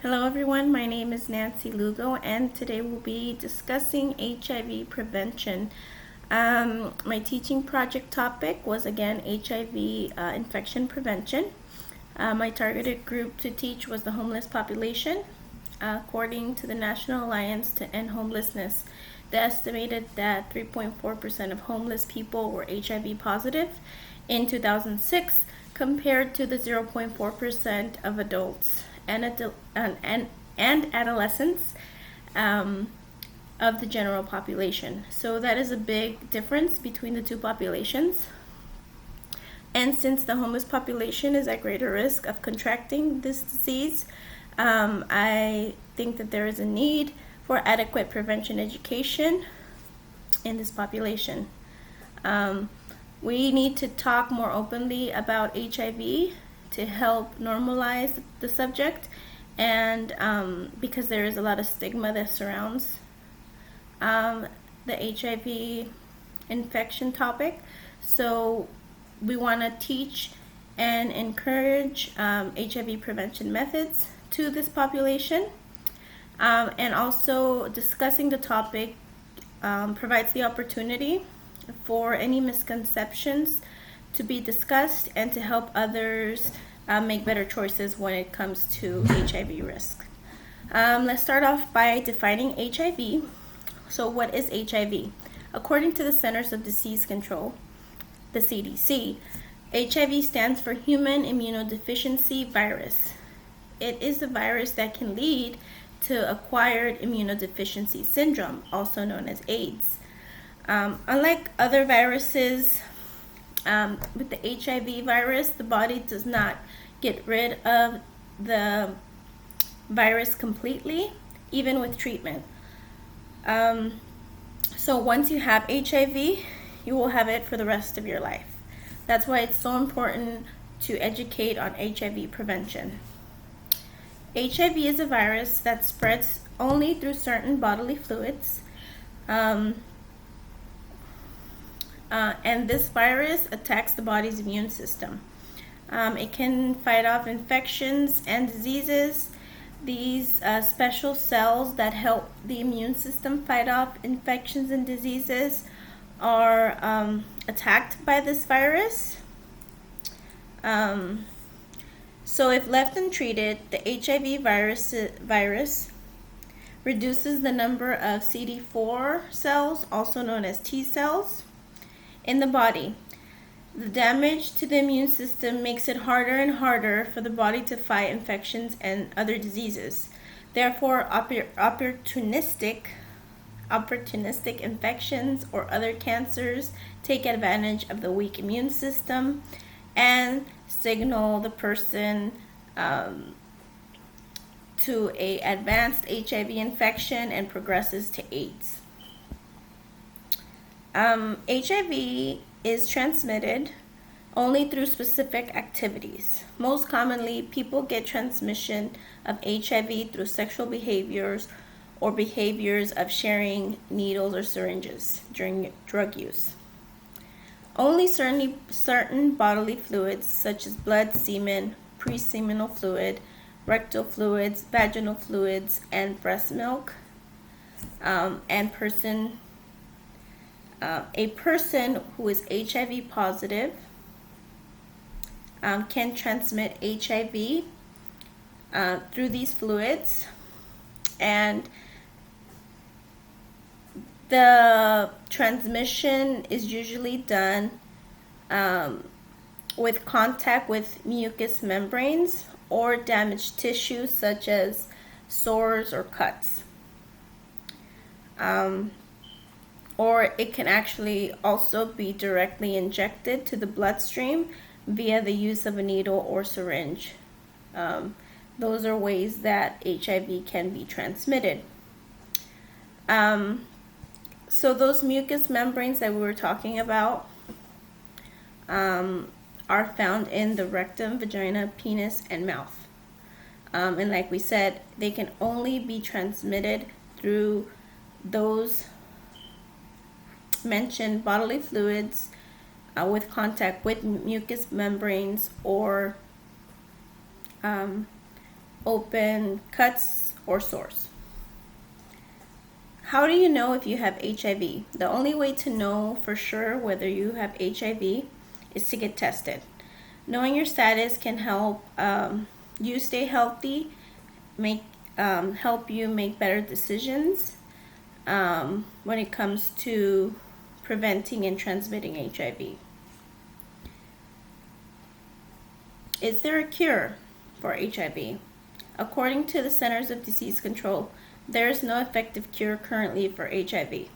Hello everyone, my name is Nancy Lugo and today we'll be discussing HIV prevention. My teaching project topic was again HIV infection prevention. My targeted group to teach was the homeless population. According to the National Alliance to End Homelessness, they estimated that 3.4% of homeless people were HIV positive in 2006 compared to the 0.4% of adults and adolescents of the general population. So that is a big difference between the two populations. And since the homeless population is at greater risk of contracting this disease, I think that there is a need for adequate prevention education in this population. We need to talk more openly about HIV to help normalize the subject, and because there is a lot of stigma that surrounds the HIV infection topic. So we want to teach and encourage HIV prevention methods to this population, and also discussing the topic provides the opportunity for any misconceptions to be discussed and to help others make better choices when it comes to HIV risk. Let's start off by defining HIV. So what is HIV? According to the Centers of Disease Control, the CDC, HIV stands for Human Immunodeficiency Virus. It is the virus that can lead to acquired immunodeficiency syndrome, also known as AIDS. Unlike other viruses, with the HIV virus, the body does not get rid of the virus completely, even with treatment. So once you have HIV, you will have it for the rest of your life. That's why it's so important to educate on HIV prevention. HIV is a virus that spreads only through certain bodily fluids. And this virus attacks the body's immune system. It can fight off infections and diseases. These special cells that help the immune system fight off infections and diseases are attacked by this virus. So if left untreated, the HIV virus reduces the number of CD4 cells, also known as T cells, in the body. The damage to the immune system makes it harder and harder for the body to fight infections and other diseases. Therefore, opportunistic infections or other cancers take advantage of the weak immune system and signal the person to a advanced HIV infection and progresses to AIDS. HIV is transmitted only through specific activities. Most commonly, people get transmission of HIV through sexual behaviors or behaviors of sharing needles or syringes during drug use. Only certain bodily fluids such as blood, semen, pre-seminal fluid, rectal fluids, vaginal fluids, and breast milk, a person who is HIV positive can transmit HIV through these fluids, and the transmission is usually done with contact with mucous membranes or damaged tissue such as sores or cuts. Or it can actually also be directly injected to the bloodstream via the use of a needle or syringe. Those are ways that HIV can be transmitted. So those mucous membranes that we were talking about are found in the rectum, vagina, penis, and mouth. And like we said, they can only be transmitted through those mentioned bodily fluids with contact with mucous membranes or open cuts or sores. How do you know if you have HIV? The only way to know for sure whether you have HIV is to get tested. Knowing your status can help you stay healthy, help you make better decisions when it comes to preventing and transmitting HIV. Is there a cure for HIV? According to the Centers of Disease Control, there is no effective cure currently for HIV.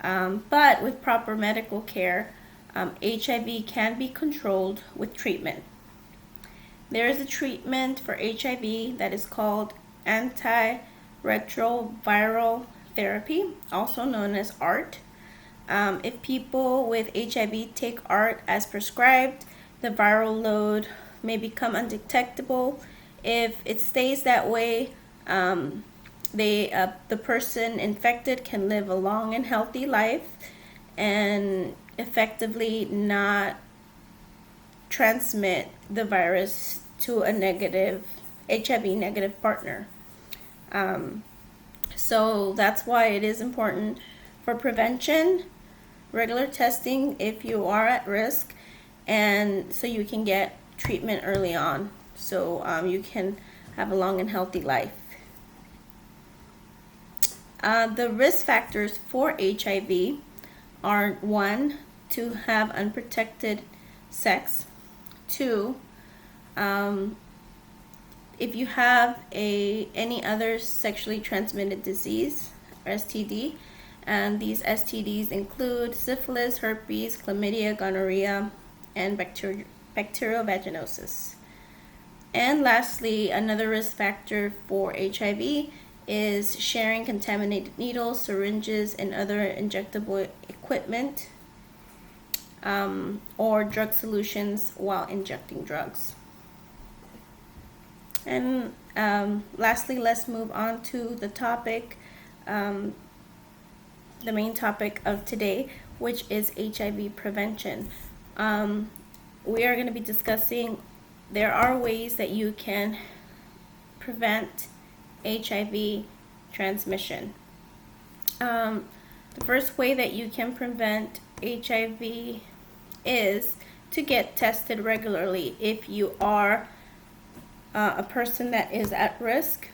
But with proper medical care, HIV can be controlled with treatment. There is a treatment for HIV that is called antiretroviral therapy, also known as ART. If people with HIV take ART as prescribed, the viral load may become undetectable. If it stays that way, the person infected can live a long and healthy life and effectively not transmit the virus to a HIV negative partner. So that's why it is important for prevention, regular testing if you are at risk, and so you can get treatment early on, so you can have a long and healthy life. The risk factors for HIV are 1, to have unprotected sex. 2, if you have any other sexually transmitted disease or STD, and these STDs include syphilis, herpes, chlamydia, gonorrhea, and bacterial vaginosis. And lastly, another risk factor for HIV is sharing contaminated needles, syringes, and other injectable equipment, or drug solutions while injecting drugs. And lastly, let's move on to the topic, the main topic of today, which is HIV prevention. We are going to be discussing, there are ways that you can prevent HIV transmission. The first way that you can prevent HIV is to get tested regularly. If you are a person that is at risk,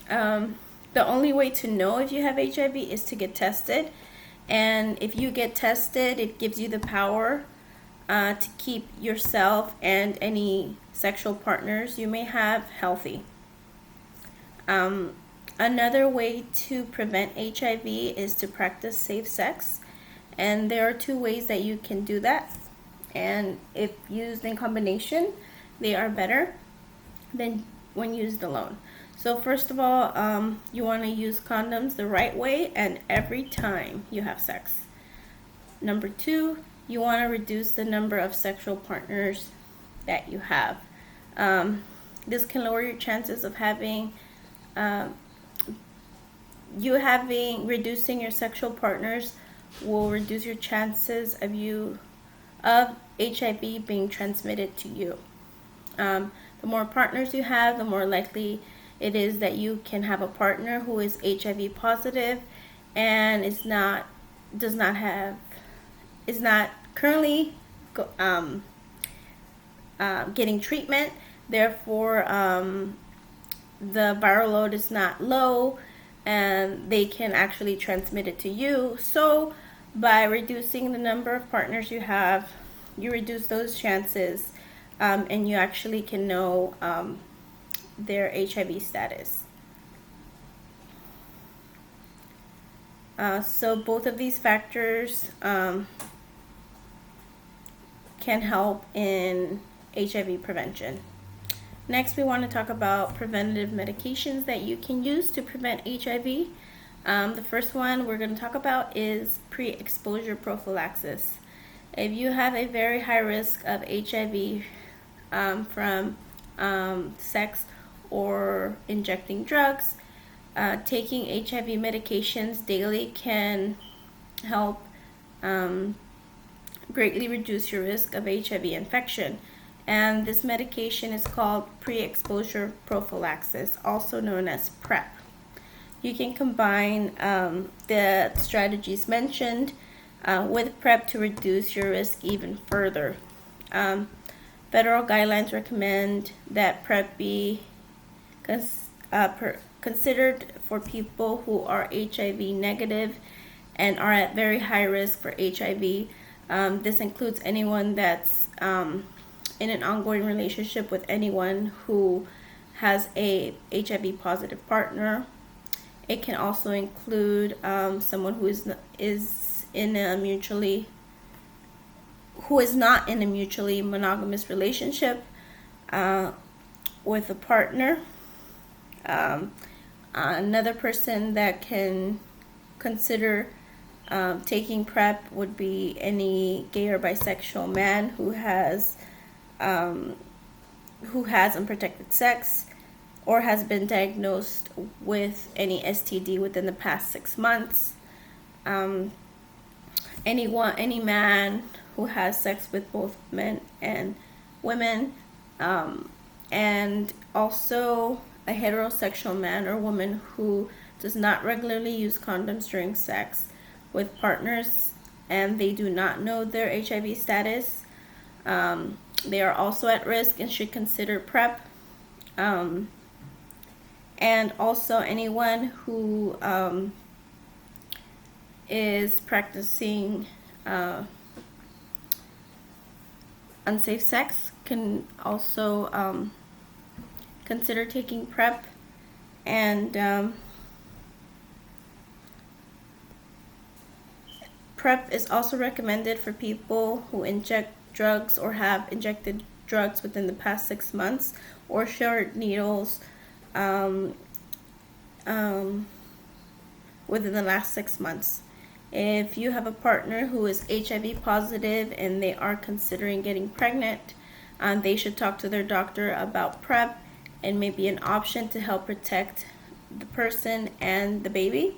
the only way to know if you have HIV is to get tested. And if you get tested, it gives you the power to keep yourself and any sexual partners you may have healthy. Another way to prevent HIV is to practice safe sex. And there are 2 ways that you can do that. And if used in combination, they are better than when used alone. So first of all, you want to use condoms the right way and every time you have sex. Number 2, you want to reduce the number of sexual partners that you have. This can lower your chances of reducing your sexual partners will reduce your chances of HIV being transmitted to you. The more partners you have, the more likely it is that you can have a partner who is HIV positive and is not currently getting treatment. Therefore, the viral load is not low, and they can actually transmit it to you. So by reducing the number of partners you have, you reduce those chances, and you actually can know their HIV status. So both of these factors can help in HIV prevention. Next, we want to talk about preventative medications that you can use to prevent HIV. The first one we're going to talk about is pre-exposure prophylaxis. If you have a very high risk of HIV from sex or injecting drugs, taking HIV medications daily can help greatly reduce your risk of HIV infection. and this medication is called pre-exposure prophylaxis, also known as PrEP. You can combine the strategies mentioned with PrEP to reduce your risk even further. Federal guidelines recommend that PrEP be considered for people who are HIV negative and are at very high risk for HIV. This includes anyone that's in an ongoing relationship with anyone who has a HIV positive partner. It can also include someone who is not in a mutually monogamous relationship with a partner. Another person that can consider taking PrEP would be any gay or bisexual man who has unprotected sex or has been diagnosed with any STD within the past 6 months. Any man who has sex with both men and women, and also a heterosexual man or woman who does not regularly use condoms during sex with partners and they do not know their HIV status. They are also at risk and should consider PrEP. And also anyone who is practicing unsafe sex can also consider taking PrEP. And PrEP is also recommended for people who inject drugs or have injected drugs within the past 6 months or shared needles within the last 6 months. If you have a partner who is HIV positive and they are considering getting pregnant, they should talk to their doctor about PrEP and maybe an option to help protect the person and the baby.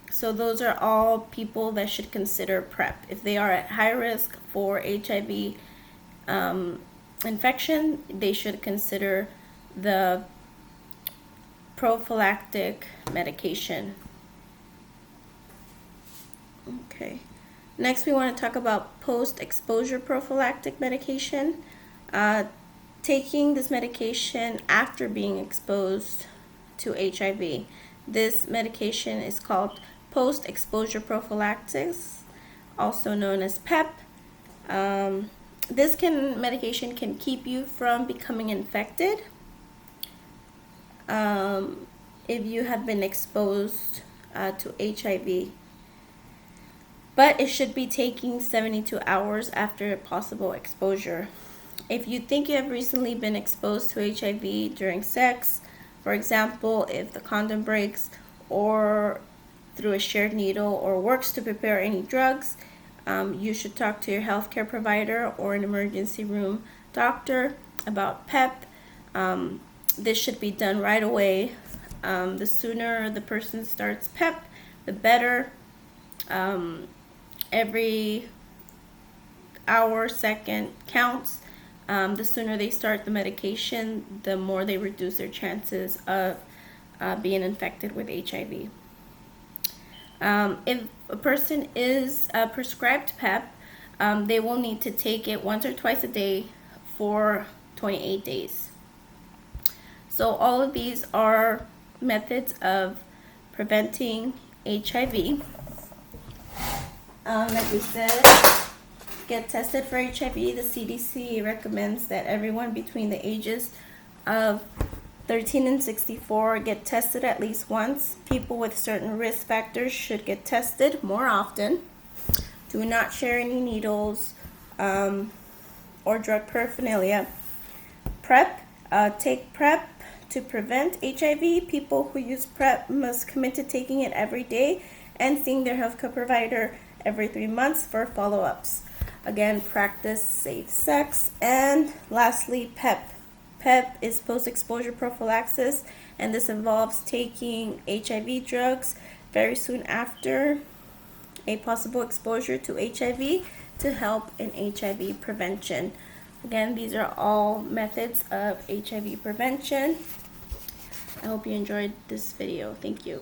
So those are all people that should consider PrEP. If they are at high risk for HIV infection, they should consider the prophylactic medication. Okay. Next, we want to talk about post-exposure prophylactic medication. Taking this medication after being exposed to HIV. This medication is called post-exposure prophylaxis, also known as PEP. This medication can keep you from becoming infected if you have been exposed to HIV. But it should be taken 72 hours after a possible exposure. If you think you have recently been exposed to HIV during sex, for example, if the condom breaks or through a shared needle or works to prepare any drugs, you should talk to your healthcare provider or an emergency room doctor about PEP. This should be done right away. The sooner the person starts PEP, the better. Every hour, second counts. The sooner they start the medication, the more they reduce their chances of being infected with HIV. If a person is prescribed PEP, they will need to take it once or twice a day for 28 days. So all of these are methods of preventing HIV. Like we said, get tested for HIV. The CDC recommends that everyone between the ages of 13 and 64 get tested at least once. People with certain risk factors should get tested more often. Do not share any needles or drug paraphernalia. PrEP. Take PrEP to prevent HIV. People who use PrEP must commit to taking it every day and seeing their healthcare provider every 3 months for follow-ups. Again, practice safe sex. And lastly, PEP. PEP is post-exposure prophylaxis, and this involves taking HIV drugs very soon after a possible exposure to HIV to help in HIV prevention. Again, these are all methods of HIV prevention. I hope you enjoyed this video. Thank you.